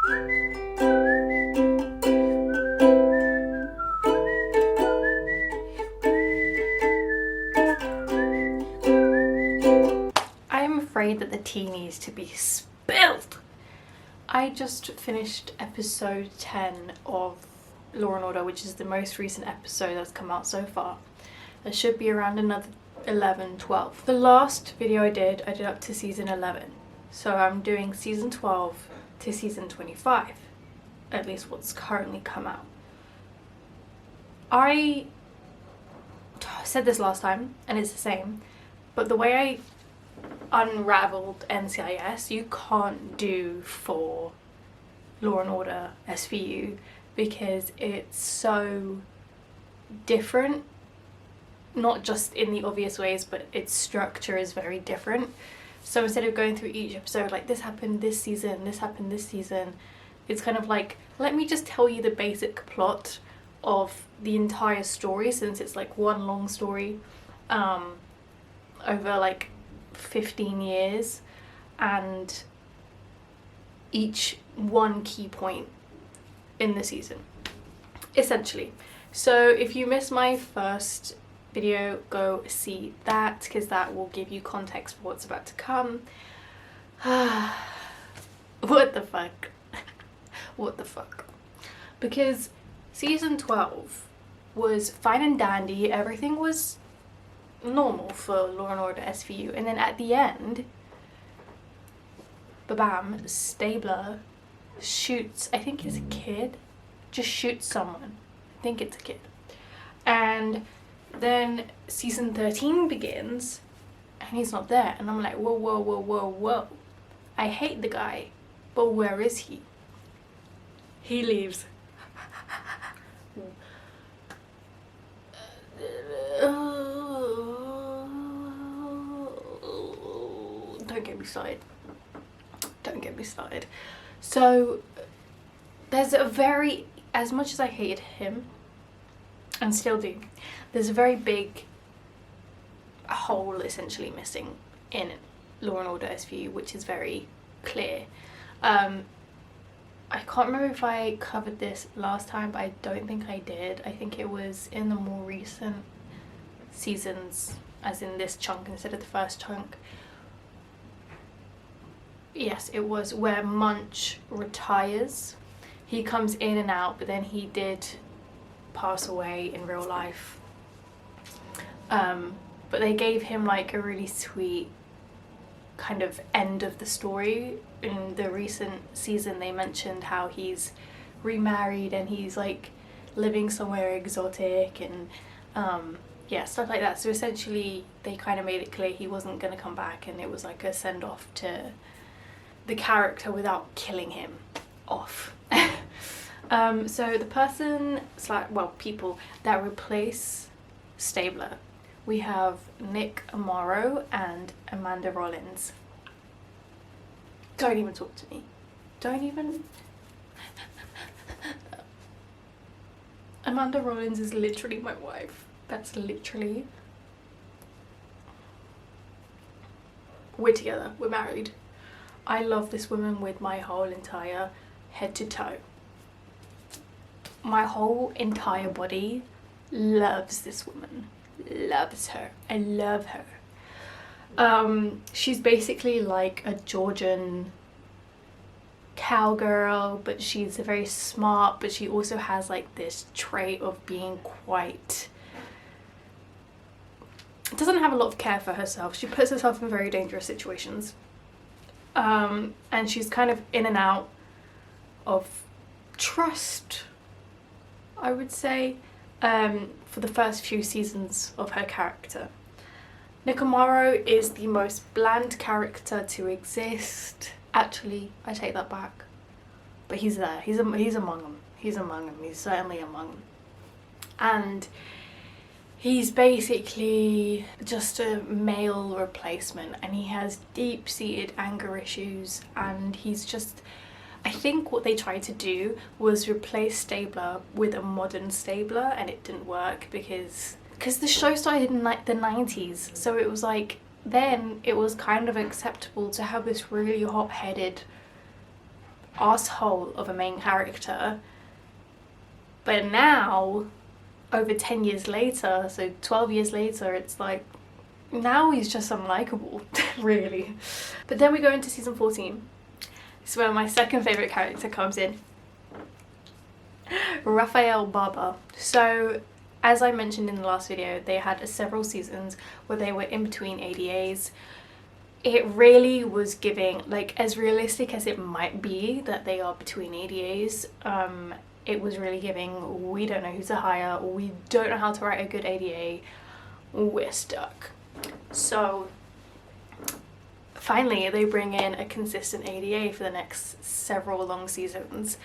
I'm afraid that the tea needs to be spilled. I just finished episode 10 of Law & Order, which is the most recent episode that's come out so far. There should be around another 11, 12. The last video I did up to season 11. So I'm doing season 12 to season 25. At least what's currently come out. I said this last time, and it's the same, but the way I unraveled NCIS, you can't do for Law and Order SVU because it's so different, not just in the obvious ways, but its structure is very different. So instead of going through each episode like this happened this season, this happened this season, it's kind of like, let me just tell you the basic plot of the entire story, since it's like one long story over like 15 years, and each one key point in the season, essentially. So if you missed my first video, go see that, because that will give you context for what's about to come. What the fuck? What the fuck? Because season 12 was fine and dandy, everything was normal for Law and Order SVU, and then at the end, bam, Stabler shoots, I think it's a kid, just shoots someone, I think it's a kid, and then season 13 begins and he's not there, and I'm like, whoa whoa whoa whoa whoa, I hate the guy, but where is he? He leaves. Don't get me started. Don't get me started. So there's a very, as much as I hated him, and still do, there's a very big hole essentially missing in Law and Order SVU, which is very clear. I can't remember if I covered this last time, but I don't think I did. I think it was in the more recent seasons, as in this chunk instead of the first chunk. Yes, it was where Munch retires. He comes in and out, but then he did pass away in real life. But they gave him like a really sweet kind of end of the story. In the recent season they mentioned how he's remarried and he's like living somewhere exotic and yeah, stuff like that. So essentially they kind of made it clear he wasn't going to come back, and it was like a send-off to the character without killing him off. So the people that replace Stabler, we have Nick Amaro and Amanda Rollins. Don't even talk to me. Don't even. Amanda Rollins is literally my wife. That's literally. We're together. We're married. I love this woman with my whole entire head to toe. My whole entire body loves this woman. Loves her. I love her. She's basically like a Georgian cowgirl, but she's very smart, but she also has like this trait of being quite, doesn't have a lot of care for herself. She puts herself in very dangerous situations, and she's kind of in and out of trust, I would say, for the first few seasons of her character. Nick Amaro is the most bland character to exist. Actually, I take that back. But he's there. He's among them. He's among them. He's certainly among them. And he's basically just a male replacement, and he has deep-seated anger issues, and he's just... I think what they tried to do was replace Stabler with a modern Stabler, and it didn't work because the show started in like the 90s, so it was like, then it was kind of acceptable to have this really hot-headed asshole of a main character. But now, over 10 years later, so 12 years later, it's like, now he's just unlikable, really. But then we go into season 14. It's where my second favourite character comes in. Rafael Barber. So, as I mentioned in the last video, they had several seasons where they were in between ADAs. It really was giving, like, as realistic as it might be that they are between ADAs, it was really giving, we don't know who to hire, we don't know how to write a good ADA, we're stuck. So finally they bring in a consistent ADA for the next several long seasons,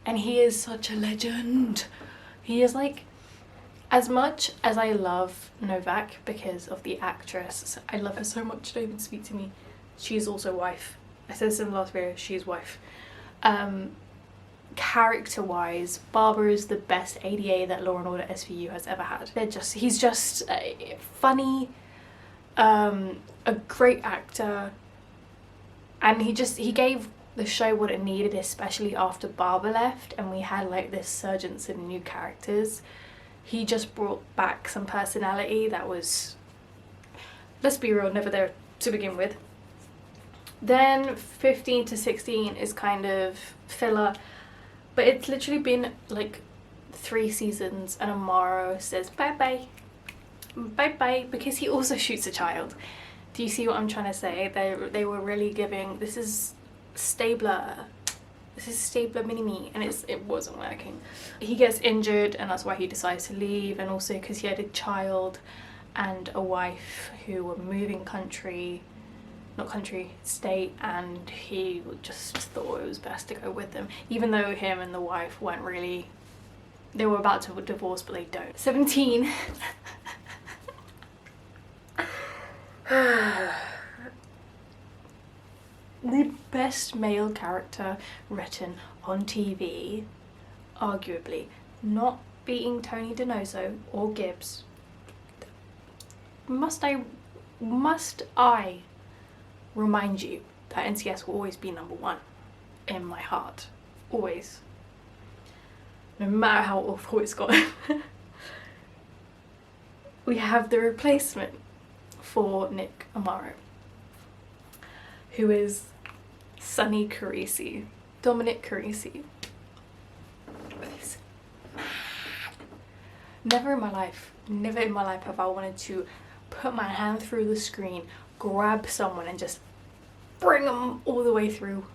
and he is such a legend. He is like, as much as I love Novak because of the actress, I love her so much, don't even speak to me. She's also wife. I said this in the last video, she's wife. Character-wise, Barber is the best ADA that Law & Order SVU has ever had. He's just funny, a great actor, and he gave the show what it needed, especially after Barber left and we had like this surgence in new characters. He just brought back some personality that was, let's be real, never there to begin with. Then 15 to 16 is kind of filler, but it's literally been like 3 seasons and Amaro says bye-bye. Bye-bye, because he also shoots a child. Do you see what I'm trying to say? They were really giving, this is Stabler. This is Stabler Mini-Me, and it wasn't working. He gets injured and that's why he decides to leave, and also because he had a child and a wife who were moving state, and he just thought it was best to go with them, even though him and the wife weren't really, they were about to divorce but they don't. 17. The best male character written on TV, arguably, not beating Tony DiNozzo or Gibbs. Must I remind you that NCS will always be #1 in my heart, always, no matter how awful it's gotten. We have the replacement for Nick Amaro, who is Sonny Carisi, Dominic Carisi. Never in my life have I wanted to put my hand through the screen, grab someone and just bring them all the way through.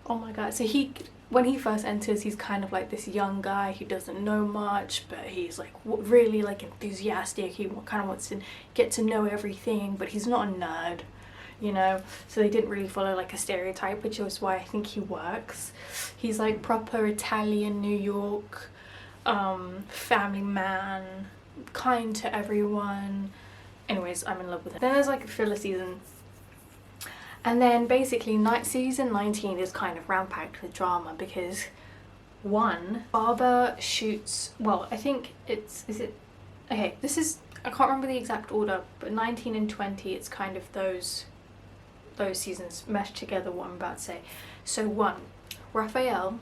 Oh my god. So when he first enters, he's kind of like this young guy who doesn't know much, but he's like really like enthusiastic. He kind of wants to get to know everything, but he's not a nerd, you know. So they didn't really follow like a stereotype, which is why I think he works. He's like proper Italian New York, family man, kind to everyone. Anyways, I'm in love with him. Then there's like a filler season. And then basically season 19 is kind of rampacked with drama because, one, Barber shoots, well, I think okay, this is, I can't remember the exact order, but 19 and 20, it's kind of those seasons meshed together, what I'm about to say. So 1, Rafael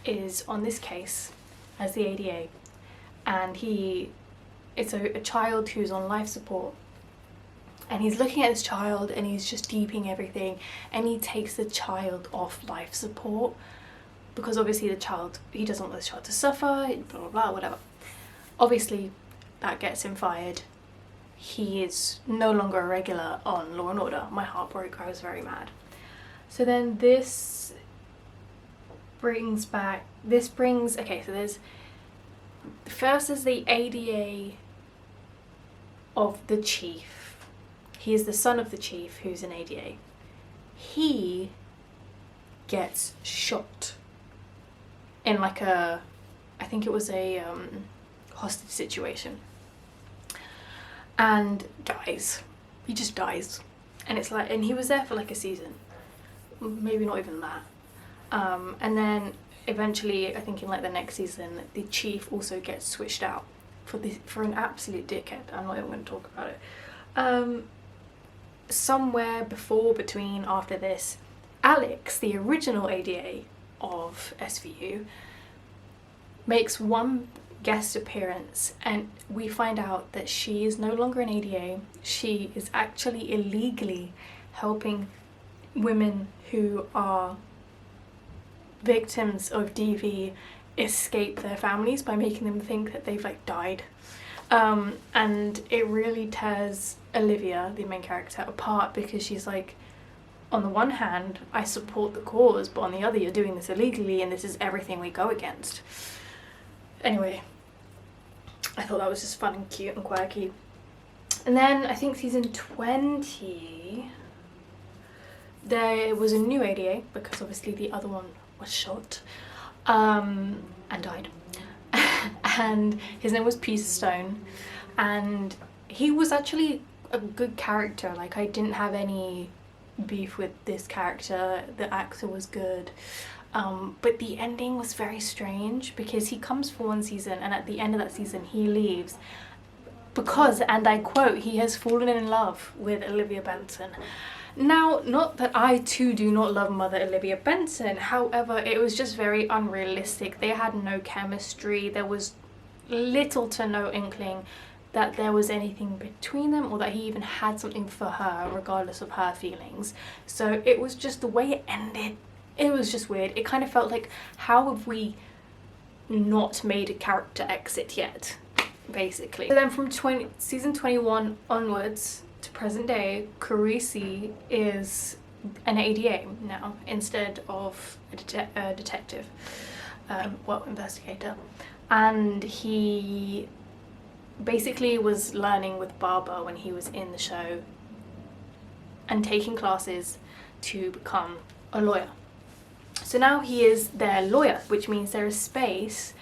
is on this case as the ADA, and it's a child who's on life support. And he's looking at this child and he's just deeping everything, and he takes the child off life support because obviously he doesn't want this child to suffer, blah blah blah, whatever. Obviously that gets him fired. He is no longer a regular on Law & Order. My heart broke, I was very mad. So then okay, so there's, first is the ADA of the chief. He is the son of the chief, who's an ADA. He gets shot in like I think it was a hostage situation, and dies. He just dies. And it's like, and he was there for like a season, maybe not even that. And then eventually, I think in like the next season, the chief also gets switched out for an absolute dickhead. I'm not even going to talk about it. Somewhere after this, Alex, the original ADA of SVU, makes one guest appearance, and we find out that she is no longer an ADA. She is actually illegally helping women who are victims of DV escape their families by making them think that they've like died. And it really tears Olivia, the main character, apart, because she's like, on the one hand, I support the cause, but on the other, you're doing this illegally and this is everything we go against. Anyway, I thought that was just fun and cute and quirky. And then I think season 20, there was a new ADA, because obviously the other one was shot and died. And his name was Peter Stone, and he was actually a good character. Like, I didn't have any beef with this character. The actor was good, but the ending was very strange, because he comes for one season and at the end of that season he leaves because, and I quote, he has fallen in love with Olivia Benson. Now, not that I too do not love Mother Olivia Benson, however, it was just very unrealistic. They had no chemistry. There was little to no inkling that there was anything between them, or that he even had something for her, regardless of her feelings. So it was just the way it ended. It was just weird. It kind of felt like, how have we not made a character exit yet, basically? So then from season 21 onwards to present day, Carisi is an ADA now instead of a detective, investigator. And he basically was learning with Barbara when he was in the show and taking classes to become a lawyer. So now he is their lawyer, which means there is space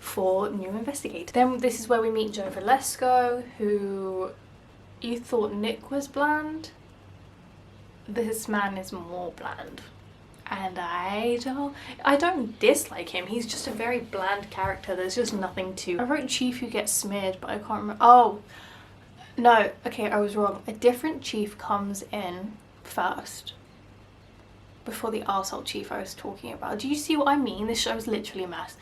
for new investigators. Then this is where we meet Joe Valesco, who you thought Nick was bland. This man is more bland. And I don't dislike him. He's just a very bland character. There's just nothing to. I wrote Chief who gets smeared, but I can't remember. Oh, no. Okay, I was wrong. A different chief comes in first before the arsehole chief I was talking about. Do you see what I mean? This show is literally a mess.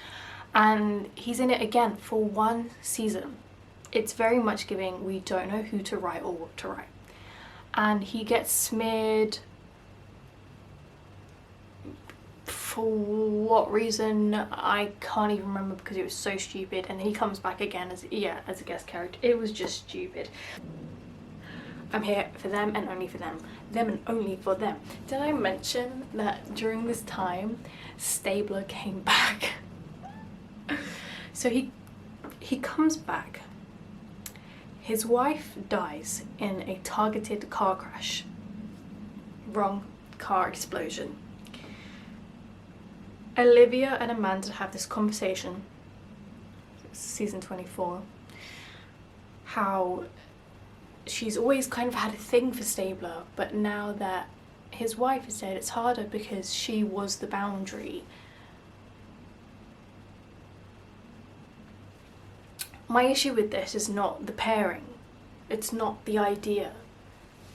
And he's in it again for one season. It's very much giving, we don't know who to write or what to write. And he gets smeared. For what reason, I can't even remember, because it was so stupid. And then he comes back again as a guest character. It was just stupid. I'm here for them and only for them. Them and only for them. Did I mention that during this time, Stabler came back? So he comes back. His wife dies in a targeted car crash. Wrong, car explosion. Olivia and Amanda have this conversation, season 24, how she's always kind of had a thing for Stabler, but now that his wife is dead, it's harder because she was the boundary. My issue with this is not the pairing, it's not the idea,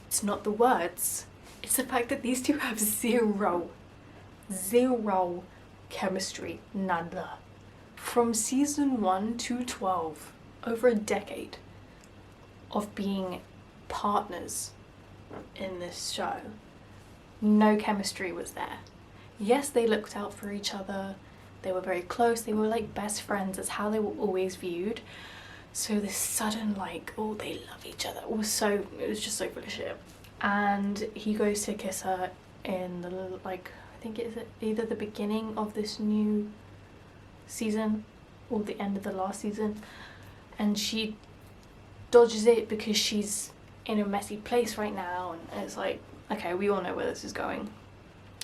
it's not the words, it's the fact that these two have zero chemistry, nada. From season 1 to 12, over a decade of being partners in this show, no chemistry was there. Yes, they looked out for each other, they were very close, they were like best friends, that's how they were always viewed. So this sudden like, oh, they love each other, it was just so full of shit. And he goes to kiss her in the like, I think it's either the beginning of this new season or the end of the last season, and she dodges it because she's in a messy place right now, and it's like, okay, we all know where this is going.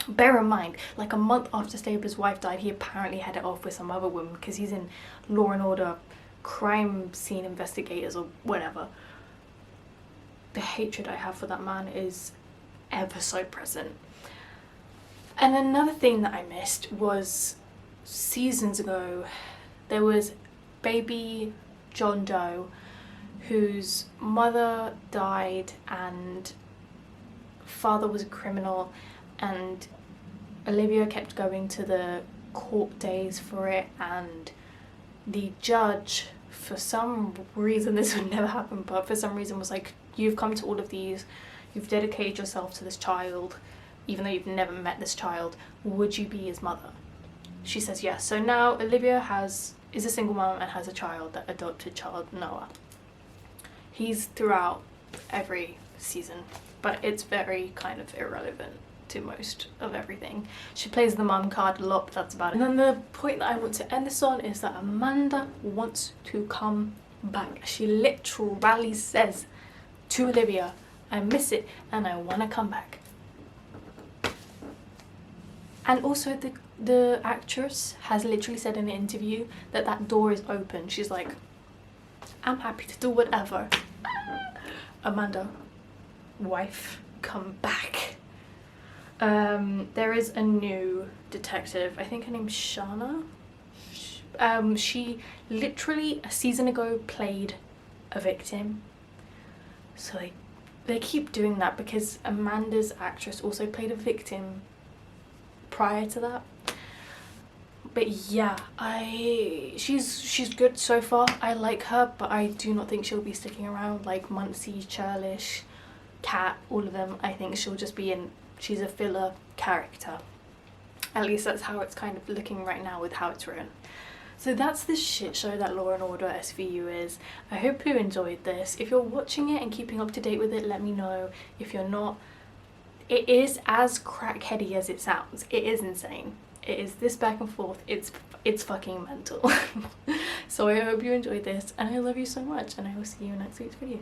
Bear in mind, like a month after Stabler's wife died, he apparently had it off with some other woman because he's in Law and Order crime scene investigators or whatever. The hatred I have for that man is ever so present. And another thing that I missed was seasons ago, there was baby John Doe whose mother died and father was a criminal, and Olivia kept going to the court days for it, and the judge, for some reason, this would never happen, but for some reason was like, you've come to all of these, you've dedicated yourself to this child, even though you've never met this child, would you be his mother? She says yes. So now Olivia is a single mom and has a child, that adopted child, Noah. He's throughout every season, but it's very kind of irrelevant to most of everything. She plays the mum card a lot, but that's about it. And then the point that I want to end this on is that Amanda wants to come back. She literally says to Olivia, I miss it and I want to come back. And also the actress has literally said in an interview that that door is open. She's like, I'm happy to do whatever. Amanda, wife, come back. There is a new detective, I think her name's Shana. She literally a season ago played a victim. So they keep doing that because Amanda's actress also played a victim prior to that. But yeah, she's good so far. I like her, but I do not think she'll be sticking around. Like Muncie, Churlish, Kat, all of them, I think she'll just be she's a filler character. At least that's how it's kind of looking right now with how it's written. So that's the shit show that Law & Order SVU is. I hope you enjoyed this. If you're watching it and keeping up to date with it, let me know. If you're not, it is as crackheady as it sounds. It is insane. It is this back and forth. It's fucking mental. So I hope you enjoyed this, and I love you so much, and I will see you in next week's video.